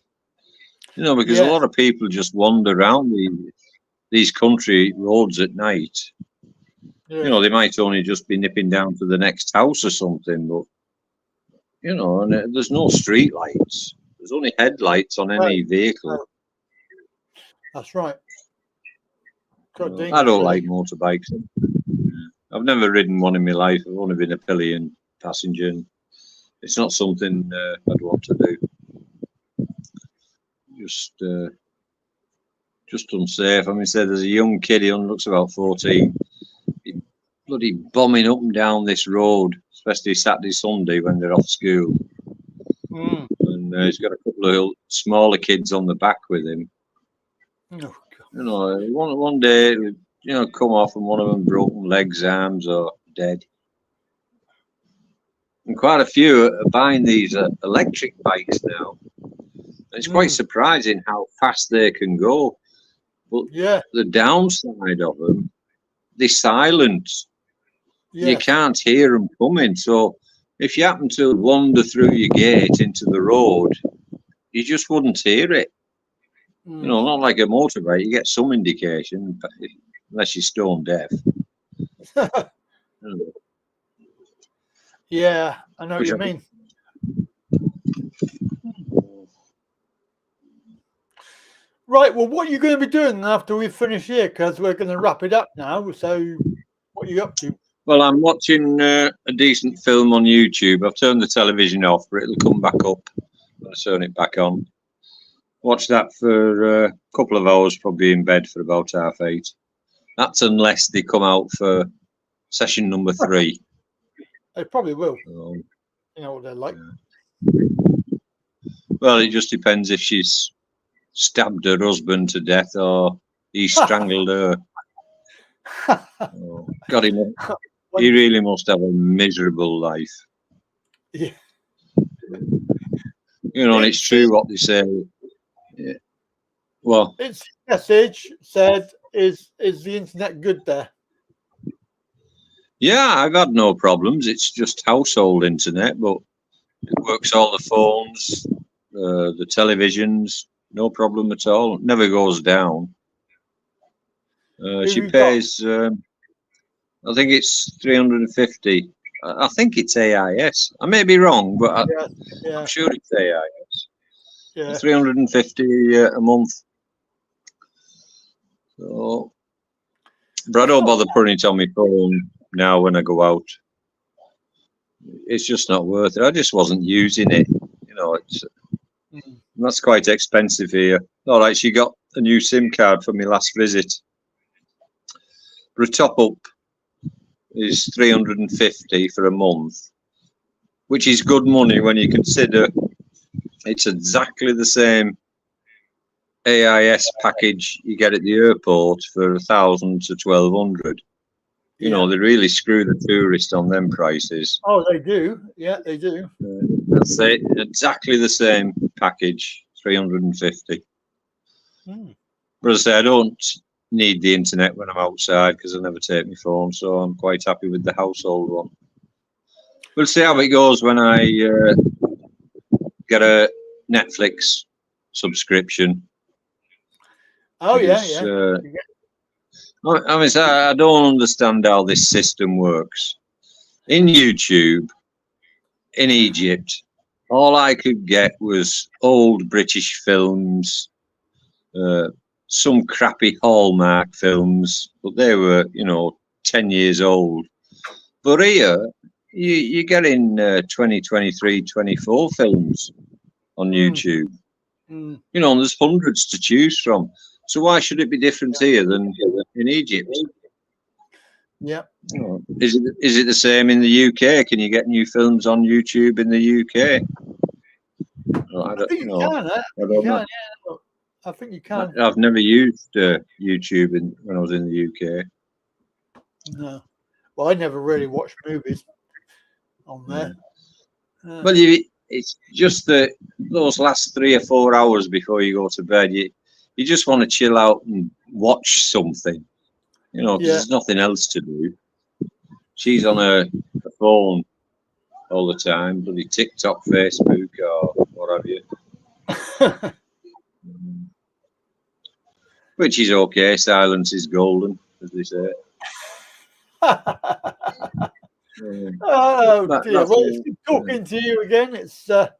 You know, because a lot of people just wander around these country roads at night. Yeah. You know, they might only just be nipping down to the next house or something, but, you know, and there's no street lights. There's only headlights on any vehicle. That's right. I don't like motorbikes. I've never ridden one in my life. I've only been a pillion passenger. And it's not something I'd want to do. Just unsafe. I mean, there's a young kid, he only looks about 14. He bloody bombing up and down this road, especially Saturday, Sunday when they're off school. Mm. And he's got a couple of smaller kids on the back with him. Oh, God. You know, one day, it would, you know, come off and one of them broken legs, arms, or dead. And quite a few are buying these electric bikes now. It's quite surprising how fast they can go. But Yeah. the downside of them, they're silent. You Yes. can't hear them coming. So if you happen to wander through your gate into the road, you just wouldn't hear it. You know, not like a motorbike. You get some indication, but unless you're stone deaf. Yeah, I know what you mean. Right, well, what are you going to be doing after we finish here? Because we're going to wrap it up now. So what are you up to? Well, I'm watching a decent film on YouTube. I've turned the television off, but it'll come back up when I turn it back on. Watch that for a couple of hours, probably in bed for about 8:30. That's unless they come out for session number 3. They probably will. So, you know what they're like. Well, it just depends if she's stabbed her husband to death or he strangled her. Oh, God, he really must have a miserable life. Yeah. You know, and it's true what they say. Yeah. Well, its message said, "Is the internet good there?" Yeah, I've had no problems. It's just household internet, but it works all the phones, the televisions, no problem at all. It never goes down. She pays, I think it's 350. I think it's AIS. I may be wrong, but I'm sure it's AIS. Yeah. 350 a month. So, but I don't bother putting it on my phone now when I go out. It's just not worth it. I just wasn't using it. You know, it's that's quite expensive here. All right, she got a new SIM card for my last visit. For a top up is 350 for a month, which is good money when you consider it's exactly the same AIS package you get at the airport for 1,000 to 1,200. You know, they really screw the tourist on them prices. Oh, they do. Yeah, they do. That's it. Exactly the same package, 350. But as I say, I don't need the internet when I'm outside because I never take my phone, so I'm quite happy with the household one. We'll see how it goes when I get a Netflix subscription. Oh, because, yeah. I mean, I don't understand how this system works. In YouTube, in Egypt, all I could get was old British films, some crappy Hallmark films, but they were, you know, 10 years old. But here, you're getting 2023, 24 films on YouTube. You know, and there's hundreds to choose from. So why should it be different here than in Egypt? Yeah. Is it the same in the UK? Can you get new films on YouTube in the UK? Well, I don't know. I think you can. I've never used YouTube when I was in the UK. No. Well, I never really watched movies on there. Well, it's just that those last 3 or 4 hours before you go to bed, you just want to chill out and watch something, you know, because there's nothing else to do. She's on her phone all the time, bloody TikTok, Facebook, or what have you. Which is okay. Silence is golden, as they say. Oh dear! Well, it's good talking to you again. It's nice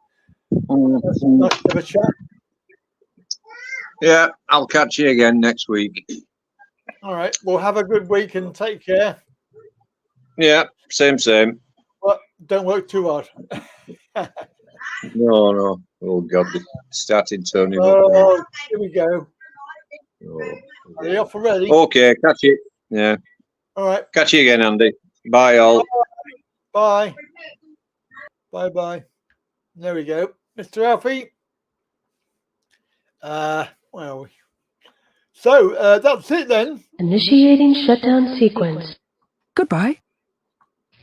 to have a chat. Yeah, I'll catch you again next week. All right. Well, have a good week and take care. Yeah, same. But don't work too hard. No. Oh God, they're starting turning up. Oh, here we go. Oh. Are you off already? Okay, catch you. Yeah. All right. Catch you again, Andy. Bye, all. Bye. Bye. There we go. Mr. Alfie. Well, so that's it then. Initiating shutdown sequence. Goodbye.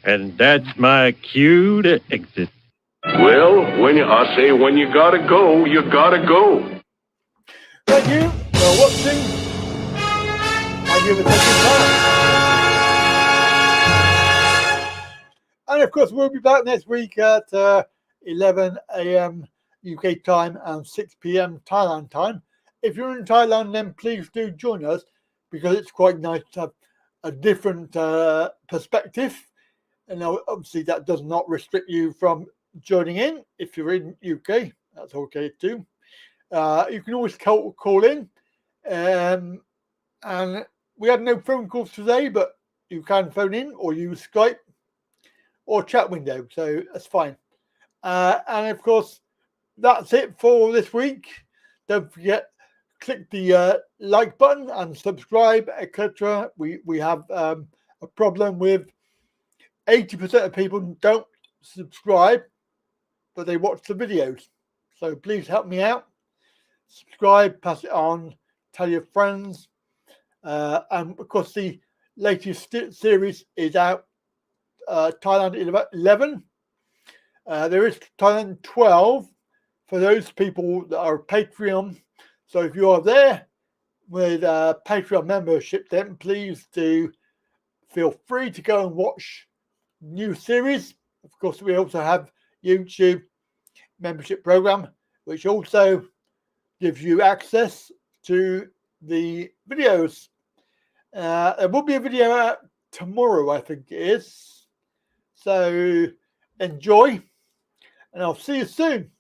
And that's my cue to exit. Well, when you gotta go, you gotta go. Thank you for watching. Thank you for taking part. And of course, we'll be back next week at 11 a.m. UK time and 6 p.m. Thailand time. If you're in Thailand, then please do join us because it's quite nice to have a different perspective. And obviously, that does not restrict you from joining in. If you're in UK, that's okay too. You can always call in. And we had no phone calls today, but you can phone in or use Skype or chat window. So that's fine. And of course, that's it for this week. Don't forget, click the like button and subscribe, etc. We have a problem with 80% of people don't subscribe, but they watch the videos. So please help me out. Subscribe, pass it on, tell your friends. And of course, the latest series is out, Thailand 11. There is Thailand 12 for those people that are Patreon. So if you are there with a Patreon membership, then please do feel free to go and watch new series. Of course, we also have YouTube membership program, which also gives you access to the videos. There will be a video out tomorrow, I think it is. So enjoy, and I'll see you soon.